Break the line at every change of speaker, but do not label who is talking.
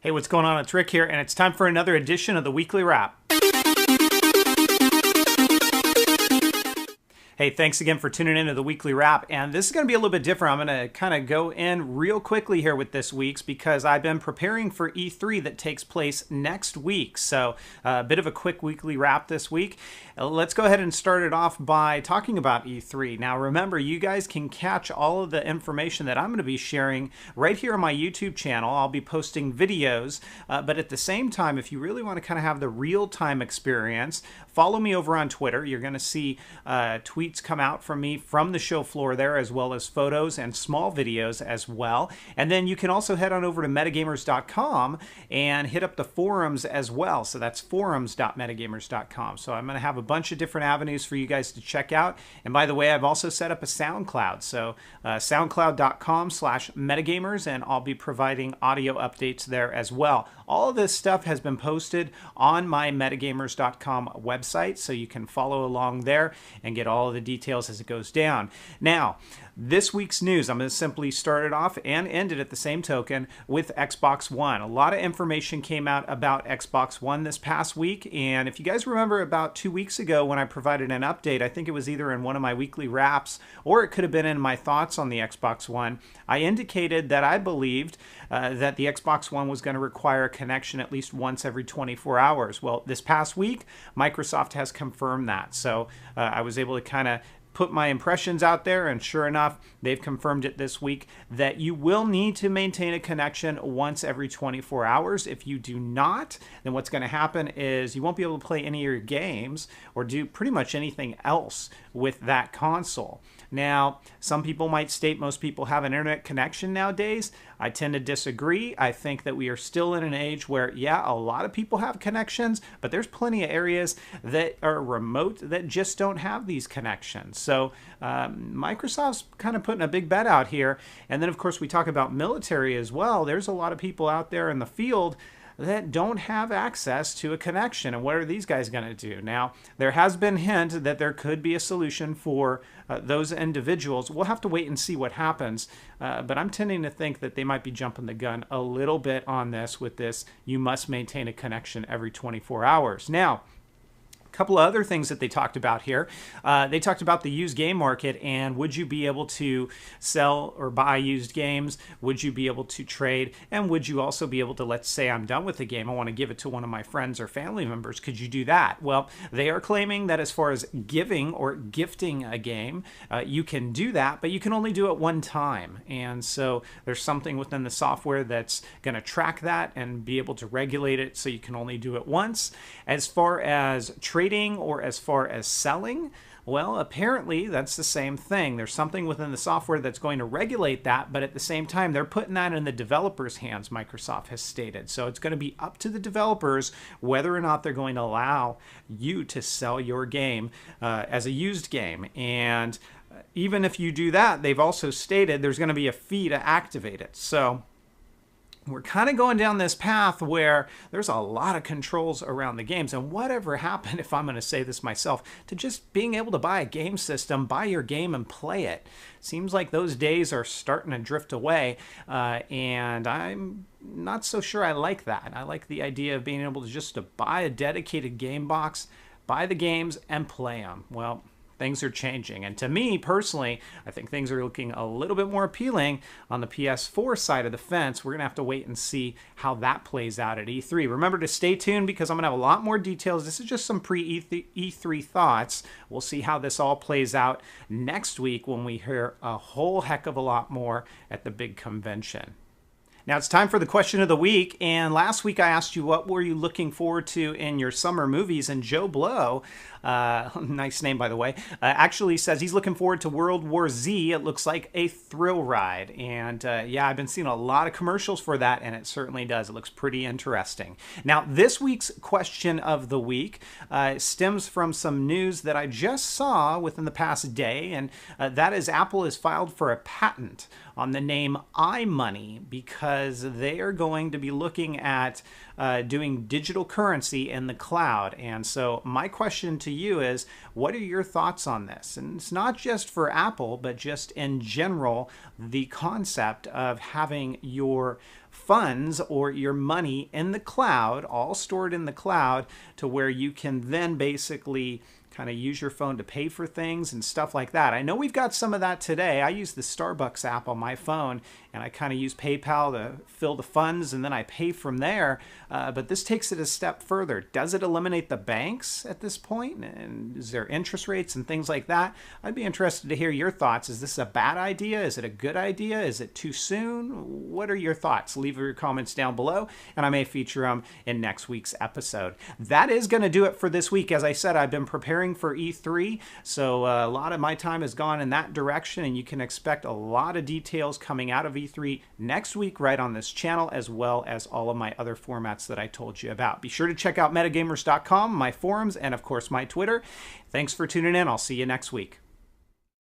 Hey, what's going on? It's Rick here, and it's time for another edition of the Weekly Wrap. Hey, thanks again for tuning into the Weekly Wrap, and this is going to be a little bit different. I'm going to kind of go in real quickly here with this week's because I've been preparing for E3 that takes place next week. So a bit of a quick Weekly Wrap this week. Let's go ahead and start it off by talking about E3. Now, remember, you guys can catch all of the information that I'm going to be sharing right here on my YouTube channel. I'll be posting videos, but at the same time, if you really want to kind of have the real-time experience, follow me over on Twitter. You're going to see tweets come out from me from the show floor there, as well as photos and small videos as well. And then you can also head on over to metagamers.com and hit up the forums as well. So that's forums.metagamers.com. So I'm going to have a bunch of different avenues for you guys to check out. And by the way, I've also set up a SoundCloud. So soundcloud.com/metagamers, and I'll be providing audio updates there as well. All of this stuff has been posted on my metagamers.com website, so you can follow along there and get all of the details as it goes down. Now, this week's news, I'm going to simply start it off and end it at the same token with Xbox One. A lot of information came out about Xbox One this past week, and if you guys remember about 2 weeks ago when I provided an update, I think it was either in one of my weekly wraps or it could have been in my thoughts on the Xbox One, I indicated that I believed that the Xbox One was going to require a connection at least once every 24 hours. Well, this past week, Microsoft has confirmed that. So I was able to kind of put my impressions out there, and sure enough, they've confirmed it this week that you will need to maintain a connection once every 24 hours. If you do not, then what's going to happen is you won't be able to play any of your games or do pretty much anything else with that console. Now, some people might state most people have an internet connection nowadays. I tend to disagree. I think that we are still in an age where, yeah, a lot of people have connections, but there's plenty of areas that are remote that just don't have these connections. So Microsoft's kind of putting a big bet out here. And then, of course, we talk about military as well. There's a lot of people out there in the field that don't have access to a connection. And what are these guys going to do? Now, there has been hint that there could be a solution for those individuals. We'll have to wait and see what happens. But I'm tending to think that they might be jumping the gun a little bit on this with this. You must maintain a connection every 24 hours. Now, couple of other things that they talked about here. They talked about the used game market and would you be able to sell or buy used games? Would you be able to trade? And would you also be able to, let's say I'm done with the game, I want to give it to one of my friends or family members. Could you do that? Well, they are claiming that as far as giving or gifting a game, you can do that, but you can only do it one time. And so there's something within the software that's going to track that and be able to regulate it so you can only do it once. As far as trading or as far as selling, well, apparently that's the same thing. There's something within the software that's going to regulate that, but at the same time, they're putting that in the developers' hands, Microsoft has stated. So it's going to be up to the developers whether or not they're going to allow you to sell your game as a used game. And even if you do that, they've also stated there's going to be a fee to activate it. So we're kind of going down this path where there's a lot of controls around the games. And whatever happened, if I'm going to say this myself, to just being able to buy a game system, buy your game and play it. Seems like those days are starting to drift away. And I'm not so sure I like that. I like the idea of being able to just to buy a dedicated game box, buy the games and play them. Well, things are changing. And to me, personally, I think things are looking a little bit more appealing on the PS4 side of the fence. We're going to have to wait and see how that plays out at E3. Remember to stay tuned because I'm going to have a lot more details. This is just some pre-E3 thoughts. We'll see how this all plays out next week when we hear a whole heck of a lot more at the big convention. Now it's time for the question of the week, and last week I asked you what were you looking forward to in your summer movies, and Joe Blow, nice name by the way, actually says he's looking forward to World War Z. It looks like a thrill ride, and yeah, I've been seeing a lot of commercials for that, and it certainly does. It looks pretty interesting. Now this week's question of the week stems from some news that I just saw within the past day, and that is Apple has filed for a patent on the name iMoney because because they are going to be looking at doing digital currency in the cloud. And so my question to you is, what are your thoughts on this? And it's not just for Apple, but just in general, the concept of having your funds or your money in the cloud, all stored in the cloud, to where you can then basically kind of use your phone to pay for things and stuff like that. I know we've got some of that today. I use the Starbucks app on my phone, and I kind of use PayPal to fill the funds, and then I pay from there. But this takes it a step further. Does it eliminate the banks at this point? And is there interest rates and things like that? I'd be interested to hear your thoughts. Is this a bad idea? Is it a good idea? Is it too soon? What are your thoughts? Leave your comments down below, and I may feature them in next week's episode. That is going to do it for this week. As I said, I've been preparing for E3, so a lot of my time has gone in that direction, and you can expect a lot of details coming out of E3 next week right on this channel, as well as all of my other formats that I told you about. Be sure to check out metagamers.com, my forums, and of course my Twitter. Thanks for tuning in. I'll see you next week.